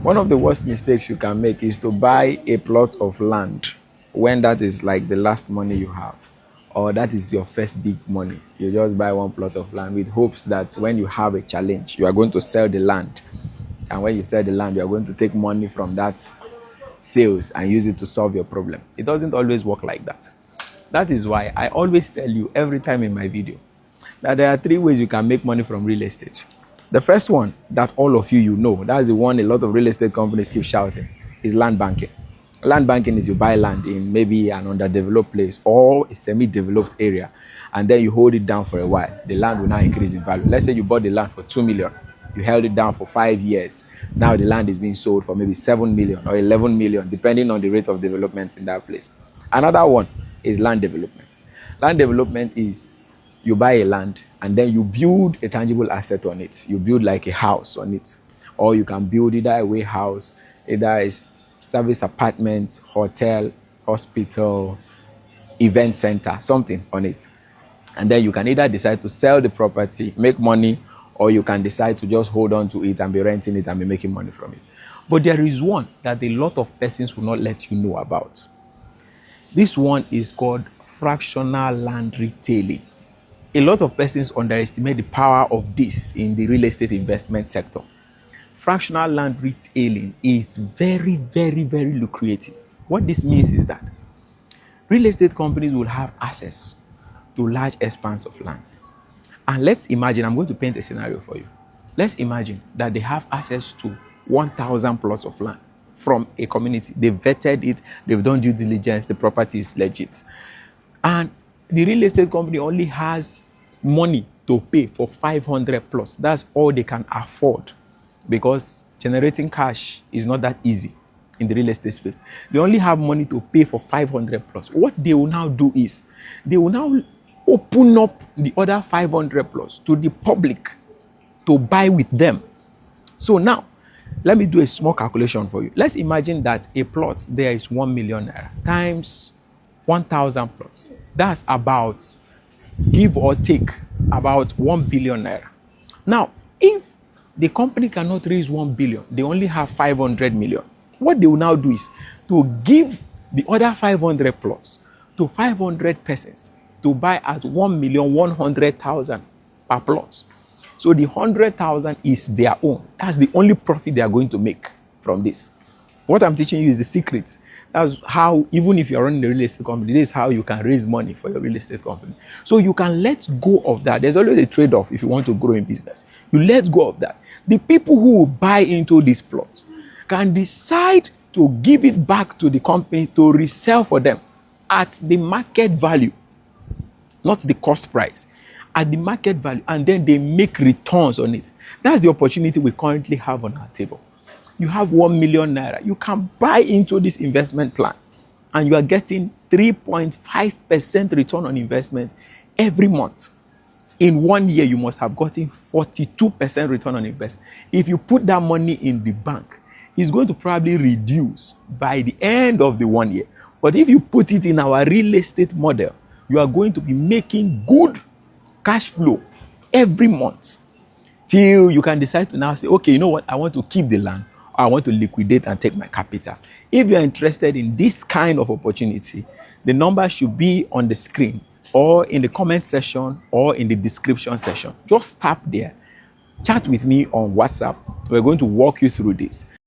One of the worst mistakes you can make is to buy a plot of land when that is like the last money you have, or that is your first big money. You just buy one plot of land with hopes that when you have a challenge, you are going to sell the land. And when you sell the land, you are going to take money from that sales and use it to solve your problem. It doesn't always work like that. That is why I always tell you every time in my video that there are 3 ways you can make money from real estate. The first one that all of you know, that's the one a lot of real estate companies keep shouting, is land banking. Land banking is you buy land in maybe an underdeveloped place or a semi-developed area, and then you hold it down for a while. The land will now increase in value. Let's say you bought the land for 2 million. You held it down for 5 years. Now the land is being sold for maybe 7 million or 11 million, depending on the rate of development in that place. Another one is land development. Land development is you buy a land and then you build a tangible asset on it. You build like a house on it. Or you can build either a warehouse, either a service apartment, hotel, hospital, event center, something on it. And then you can either decide to sell the property, make money, or you can decide to just hold on to it and be renting it and be making money from it. But there is one that a lot of persons will not let you know about. This one is called fractional land retailing. A lot of persons underestimate the power of this in the real estate investment sector. Fractional land retailing is very, very, very lucrative. What this means is that real estate companies will have access to large expanse of land. And let's imagine, I'm going to paint a scenario for you. Let's imagine that they have access to 1,000 plots of land from a community. They've vetted it, they've done due diligence, the property is legit. And the real estate company only has money to pay for 500 plus. That's all they can afford, because generating cash is not that easy in the real estate space. They only have money to pay for 500 plus. What they will now do is they will now open up the other 500 plus to the public to buy with them. So now, let me do a small calculation for you. Let's imagine that a plot there is 1 million naira times 1,000 plots. That's about, give or take, about 1 billion naira. Now, if the company cannot raise 1 billion, they only have 500 million. What they will now do is to give the other 500 plots to 500 persons to buy at 1,100,000 per plot. So the 100,000 is their own. That's the only profit they are going to make from this. What I'm teaching you is the secret. That's how, even if you're running a real estate company, this is how you can raise money for your real estate company. So you can let go of that. There's always a trade-off if you want to grow in business. You let go of that. The people who will buy into these plots can decide to give it back to the company to resell for them at the market value, not the cost price, at the market value, and then they make returns on it. That's the opportunity we currently have on our table. You have 1 million naira. You can buy into this investment plan, and you are getting 3.5% return on investment every month. In 1 year, you must have gotten 42% return on investment. If you put that money in the bank, it's going to probably reduce by the end of the 1 year. But if you put it in our real estate model, you are going to be making good cash flow every month till you can decide to now say, okay, you know what, I want to keep the land, or I want to liquidate and take my capital. If you're interested in this kind of opportunity, the number should be on the screen or in the comment section or in the description section. Just tap there, chat with me on WhatsApp. We're going to walk you through this.